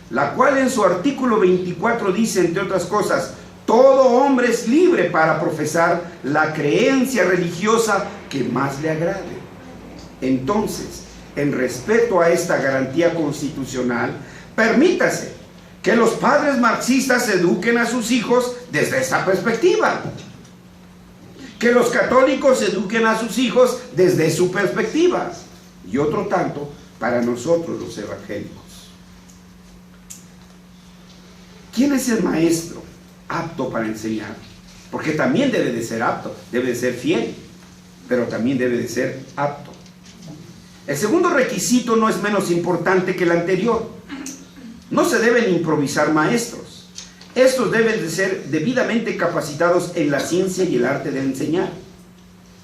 la cual en su artículo 24 dice, entre otras cosas, todo hombre es libre para profesar la creencia religiosa que más le agrade. Entonces, en respeto a esta garantía constitucional, permítase que los padres marxistas eduquen a sus hijos desde esa perspectiva. Que los católicos eduquen a sus hijos desde su perspectiva. Y otro tanto para nosotros los evangélicos. ¿Quién es el maestro apto para enseñar? Porque también debe de ser apto, debe de ser fiel, pero también debe de ser apto. El segundo requisito no es menos importante que el anterior. No se deben improvisar maestros. Estos deben de ser debidamente capacitados en la ciencia y el arte de enseñar.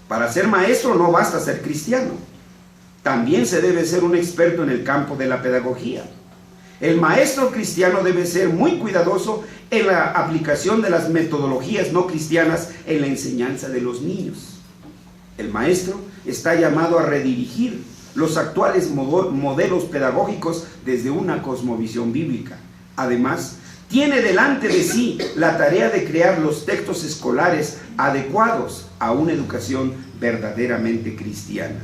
Para ser maestro no basta ser cristiano. También se debe ser un experto en el campo de la pedagogía. El maestro cristiano debe ser muy cuidadoso en la aplicación de las metodologías no cristianas en la enseñanza de los niños. El maestro está llamado a redirigir los actuales modelos pedagógicos desde una cosmovisión bíblica. Además, tiene delante de sí la tarea de crear los textos escolares adecuados a una educación verdaderamente cristiana.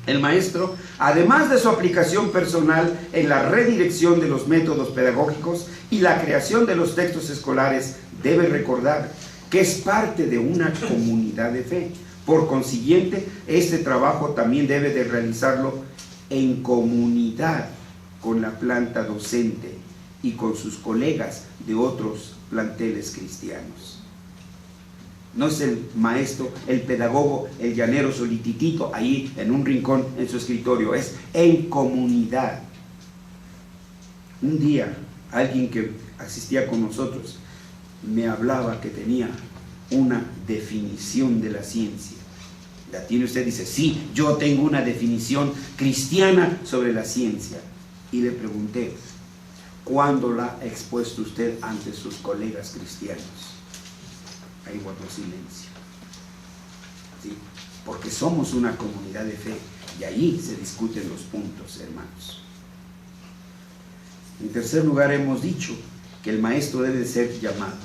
El maestro, además de su aplicación personal en la redirección de los métodos pedagógicos y la creación de los textos escolares, debe recordar que es parte de una comunidad de fe. Por consiguiente, este trabajo también debe de realizarlo en comunidad con la planta docente y con sus colegas de otros planteles cristianos. No es el maestro, el pedagogo, el llanero solititito ahí en un rincón en su escritorio, es en comunidad. Un día, alguien que asistía con nosotros me hablaba que tenía una definición de la ciencia. ¿La tiene usted? Dice, sí, yo tengo una definición cristiana sobre la ciencia. Y le pregunté, ¿cuándo la ha expuesto usted ante sus colegas cristianos? Ahí guardó silencio. ¿Sí? porque somos una comunidad de fe y ahí se discuten los puntos, hermanos. En tercer lugar, hemos dicho que el maestro debe ser llamado.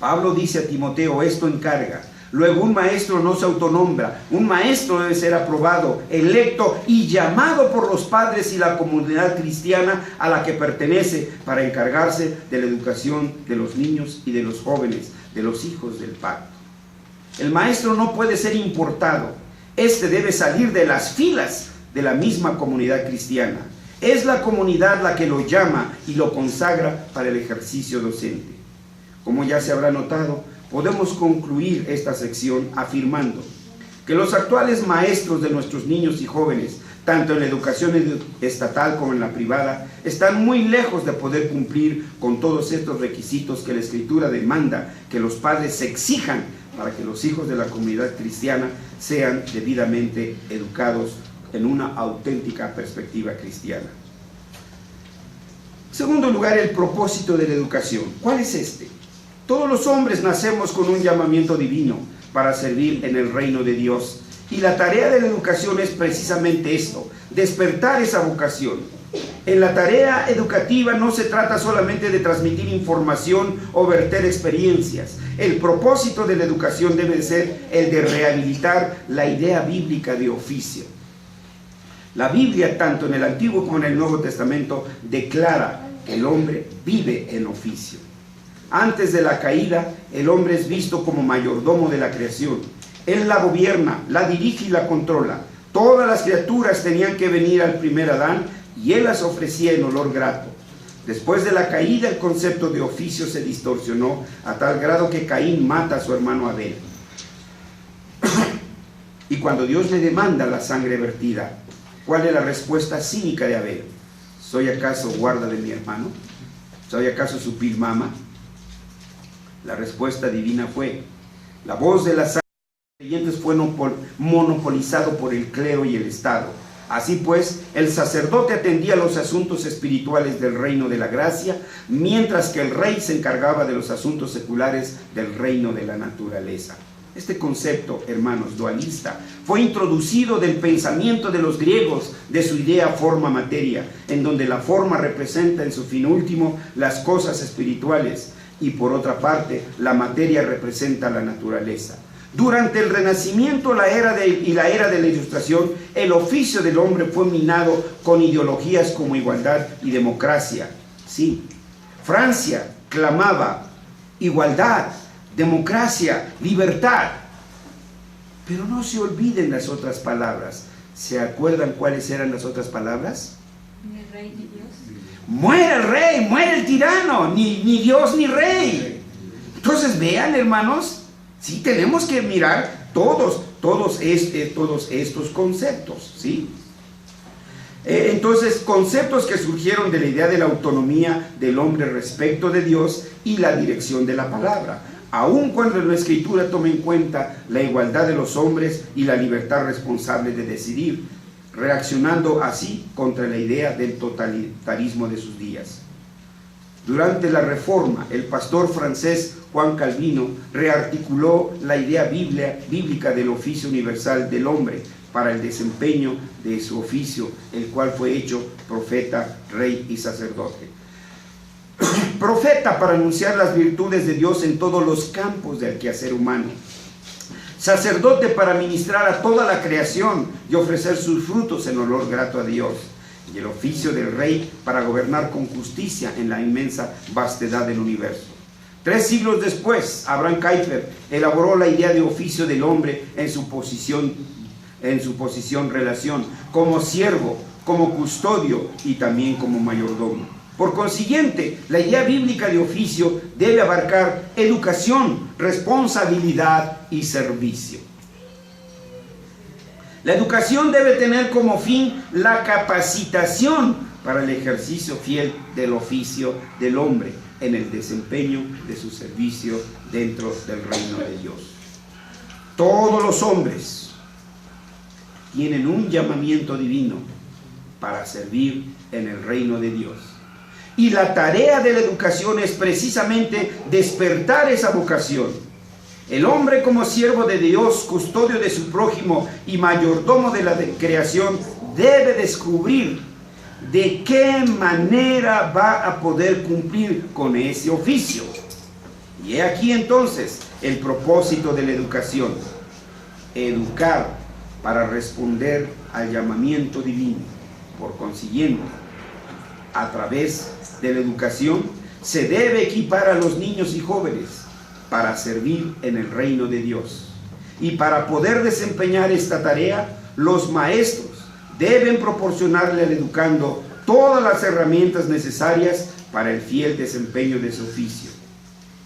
Pablo dice a Timoteo, esto encarga. Luego, un maestro no se autonombra, un maestro debe ser aprobado, electo y llamado por los padres y la comunidad cristiana a la que pertenece para encargarse de la educación de los niños y de los jóvenes, de los hijos del pacto. El maestro no puede ser importado, este debe salir de las filas de la misma comunidad cristiana. Es la comunidad la que lo llama y lo consagra para el ejercicio docente. Como ya se habrá notado, podemos concluir esta sección afirmando que los actuales maestros de nuestros niños y jóvenes, tanto en la educación estatal como en la privada, están muy lejos de poder cumplir con todos estos requisitos que la Escritura demanda que los padres se exijan para que los hijos de la comunidad cristiana sean debidamente educados en una auténtica perspectiva cristiana. En segundo lugar, el propósito de la educación. ¿Cuál es este? Todos los hombres nacemos con un llamamiento divino para servir en el reino de Dios. Y la tarea de la educación es precisamente esto, despertar esa vocación. En la tarea educativa no se trata solamente de transmitir información o verter experiencias. El propósito de la educación debe ser el de rehabilitar la idea bíblica de oficio. La Biblia, tanto en el Antiguo como en el Nuevo Testamento, declara que el hombre vive en oficio. Antes de la caída, el hombre es visto como mayordomo de la creación. Él la gobierna, la dirige y la controla. Todas las criaturas tenían que venir al primer Adán y él las ofrecía en olor grato. Después de la caída, el concepto de oficio se distorsionó a tal grado que Caín mata a su hermano Abel. Y cuando Dios le demanda la sangre vertida, ¿cuál es la respuesta cínica de Abel? ¿Soy acaso guarda de mi hermano? ¿Soy acaso su pilmama? La respuesta divina fue: la voz de las creyentes fue monopolizado por el clero y el Estado. Así pues, el sacerdote atendía los asuntos espirituales del reino de la gracia, mientras que el rey se encargaba de los asuntos seculares del reino de la naturaleza. Este concepto, hermanos, dualista, fue introducido del pensamiento de los griegos, de su idea forma-materia, en donde la forma representa en su fin último las cosas espirituales, y por otra parte, la materia representa la naturaleza. Durante el Renacimiento y la era de la Ilustración, el oficio del hombre fue minado con ideologías como igualdad y democracia. Sí, Francia clamaba igualdad, democracia, libertad. Pero no se olviden las otras palabras. ¿Se acuerdan cuáles eran las otras palabras? Ni rey ni Dios. Muere el rey, muere el tirano, ni Dios ni rey. Entonces vean, hermanos, sí tenemos que mirar todos estos conceptos, ¿sí? Entonces, conceptos que surgieron de la idea de la autonomía del hombre respecto de Dios y la dirección de la palabra, aun cuando la Escritura toma en cuenta la igualdad de los hombres y la libertad responsable de decidir, reaccionando así contra la idea del totalitarismo de sus días. Durante la Reforma, el pastor francés Juan Calvino rearticuló la idea bíblica del oficio universal del hombre para el desempeño de su oficio, el cual fue hecho profeta, rey y sacerdote. Profeta para anunciar las virtudes de Dios en todos los campos del quehacer humano. Sacerdote para ministrar a toda la creación y ofrecer sus frutos en olor grato a Dios. Y el oficio del rey para gobernar con justicia en la inmensa vastedad del universo. 3 siglos después, Abraham Kuyper elaboró la idea de oficio del hombre en su posición relación, como siervo, como custodio y también como mayordomo. Por consiguiente, la idea bíblica de oficio debe abarcar educación, responsabilidad y servicio. La educación debe tener como fin la capacitación para el ejercicio fiel del oficio del hombre en el desempeño de su servicio dentro del reino de Dios. Todos los hombres tienen un llamamiento divino para servir en el reino de Dios. Y la tarea de la educación es precisamente despertar esa vocación. El hombre como siervo de Dios, custodio de su prójimo y mayordomo de la creación, debe descubrir de qué manera va a poder cumplir con ese oficio. Y he aquí entonces el propósito de la educación: educar para responder al llamamiento divino. Por consiguiente, a través de la educación se debe equipar a los niños y jóvenes para servir en el reino de Dios. Y para poder desempeñar esta tarea, los maestros deben proporcionarle al educando todas las herramientas necesarias para el fiel desempeño de su oficio.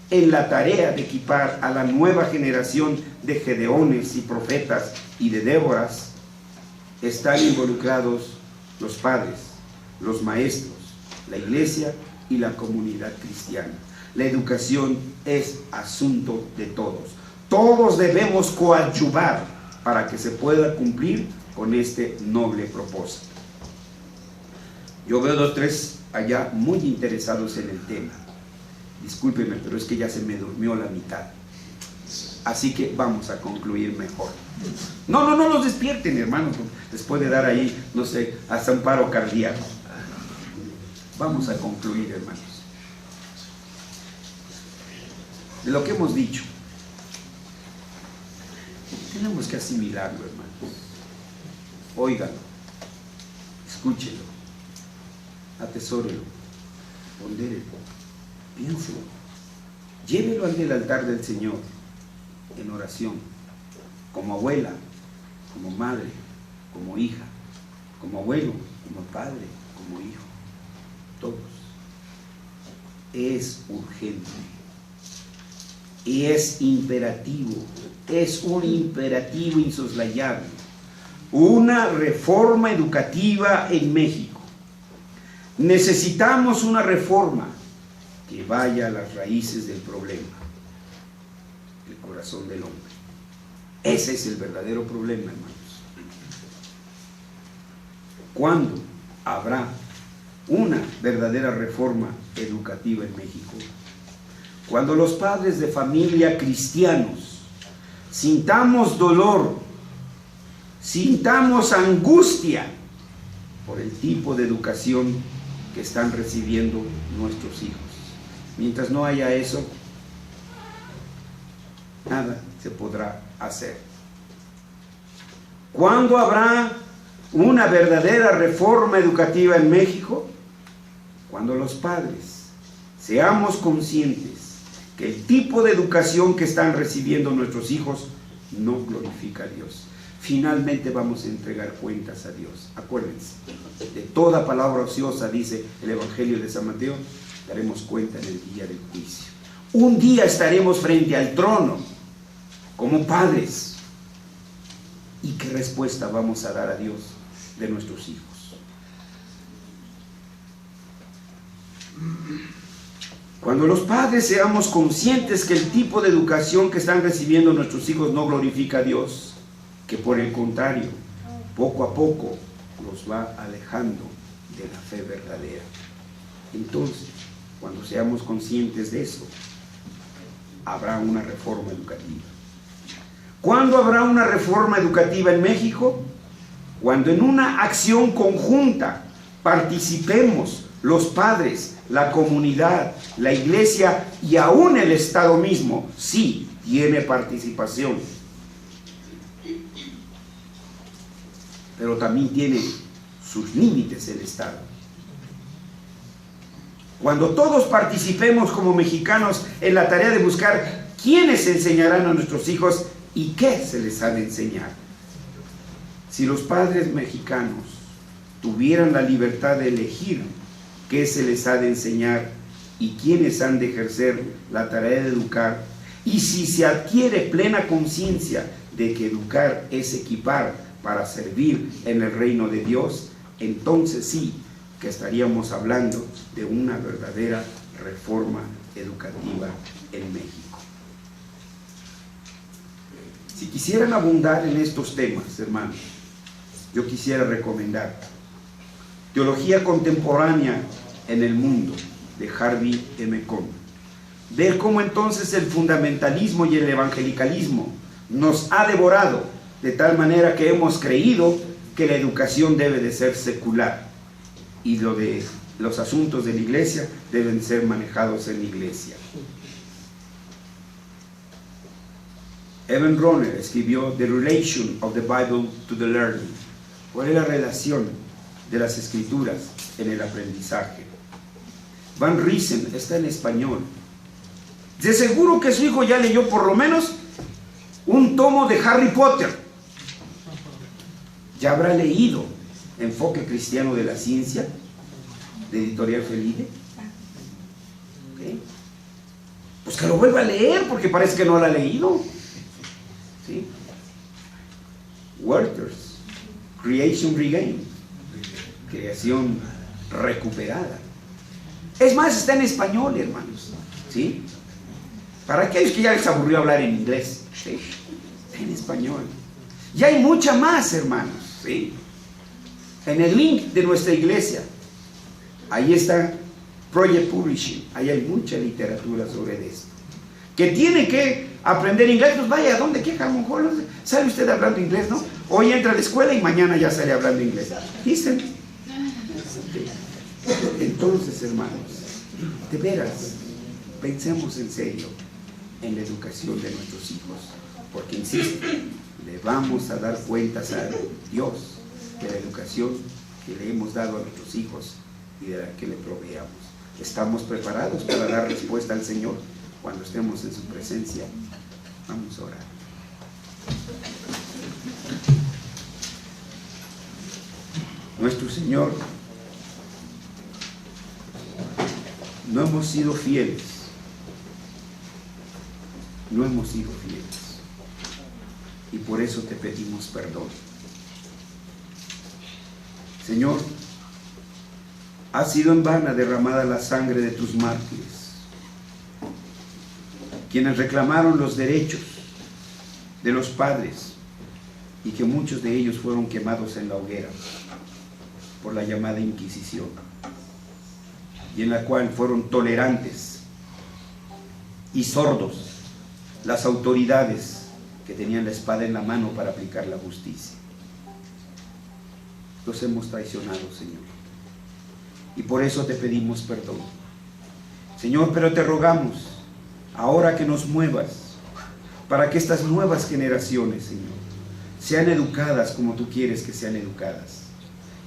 En la tarea de equipar a la nueva generación de Gedeones y profetas y de Déboras están involucrados los padres, los maestros, la iglesia y la comunidad cristiana. La educación es asunto de todos. Todos debemos coadyuvar para que se pueda cumplir con este noble propósito. Yo veo 2 o 3 allá muy interesados en el tema. Discúlpenme, pero es que ya se me durmió la mitad. Así que vamos a concluir mejor. No los despierten, hermanos. Les puede dar ahí, no sé, hasta un paro cardíaco. Vamos a concluir, hermanos. De lo que hemos dicho, tenemos que asimilarlo, hermanos. Óigalo, escúchelo, atesórelo, pondérelo, piénselo, llévelo al altar del Señor en oración, como abuela, como madre, como hija, como abuelo, como padre, como hijo, todos. Es urgente, es imperativo, es un imperativo insoslayable, una reforma educativa en México. Necesitamos una reforma que vaya a las raíces del problema, el corazón del hombre. Ese es el verdadero problema, hermanos. ¿Cuándo habrá una verdadera reforma educativa en México? Cuando los padres de familia cristianos sintamos dolor, sintamos angustia por el tipo de educación que están recibiendo nuestros hijos. Mientras no haya eso, nada se podrá hacer. ¿Cuándo habrá una verdadera reforma educativa en México? Cuando los padres seamos conscientes que el tipo de educación que están recibiendo nuestros hijos no glorifica a Dios. Finalmente vamos a entregar cuentas a Dios. Acuérdense, de toda palabra ociosa, dice el Evangelio de San Mateo, daremos cuenta en el día del juicio. Un día estaremos frente al trono como padres. ¿Y qué respuesta vamos a dar a Dios de nuestros hijos? Cuando los padres seamos conscientes que el tipo de educación que están recibiendo nuestros hijos no glorifica a Dios, que por el contrario, poco a poco los va alejando de la fe verdadera. Entonces, cuando seamos conscientes de eso, habrá una reforma educativa. ¿Cuándo habrá una reforma educativa en México? Cuando en una acción conjunta participemos los padres, la comunidad, la iglesia y aún el Estado mismo. Sí, tiene participación, pero también tiene sus límites el Estado. Cuando todos participemos como mexicanos en la tarea de buscar quiénes enseñarán a nuestros hijos y qué se les ha de enseñar. Si los padres mexicanos tuvieran la libertad de elegir qué se les ha de enseñar y quiénes han de ejercer la tarea de educar, y si se adquiere plena conciencia de que educar es equipar para servir en el reino de Dios, entonces sí que estaríamos hablando de una verdadera reforma educativa en México. Si quisieran abundar en estos temas, hermanos, yo quisiera recomendar Teología Contemporánea en el Mundo, de Harvey M. Cohn. ver cómo entonces el fundamentalismo y el evangelicalismo nos ha devorado, de tal manera que hemos creído que la educación debe de ser secular y lo de los asuntos de la iglesia deben ser manejados en la iglesia. Evan Rohner escribió The Relation of the Bible to the Learning. ¿Cuál es la relación de las escrituras en el aprendizaje? Van Riesen está en español. De seguro que su hijo ya leyó por lo menos un tomo de Harry Potter. Ya habrá leído Enfoque Cristiano de la Ciencia, de Editorial Felide. ¿Okay? Pues que lo vuelva a leer, porque parece que no lo ha leído. ¿Sí? Werther's Creation Regained, creación recuperada. Es más, está en español, hermanos. ¿Sí? Para aquellos que ya les aburrió hablar en inglés, ¿sí? Está en español. Y hay mucha más, hermanos. ¿Sí? En el link de nuestra iglesia, ahí está Project Publishing. Ahí hay mucha literatura sobre esto. Que tiene que aprender inglés, pues vaya, ¿a dónde queja? A lo mejor sale usted hablando inglés, ¿no? Hoy entra a la escuela y mañana ya sale hablando inglés. Dicen. Entonces, hermanos, de veras, pensemos en serio en la educación de nuestros hijos, porque insisto, le vamos a dar cuentas a Dios de la educación que le hemos dado a nuestros hijos y de la que le proveamos. ¿Estamos preparados para dar respuesta al Señor cuando estemos en su presencia? Vamos a orar. Nuestro Señor, no hemos sido fieles. No hemos sido fieles. Y por eso te pedimos perdón. Señor, ha sido en vano derramada la sangre de tus mártires, quienes reclamaron los derechos de los padres y que muchos de ellos fueron quemados en la hoguera por la llamada Inquisición, y en la cual fueron tolerantes y sordos las autoridades que tenían la espada en la mano para aplicar la justicia. Los hemos traicionado, Señor, y por eso te pedimos perdón, Señor. Pero te rogamos ahora que nos muevas para que estas nuevas generaciones, Señor, sean educadas como tú quieres que sean educadas,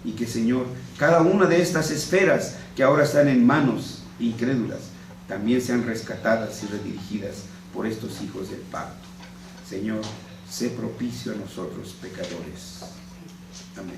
y que, Señor, cada una de estas esferas que ahora están en manos incrédulas también sean rescatadas y redirigidas por estos hijos del pacto. Señor, sé propicio a nosotros pecadores. Amén.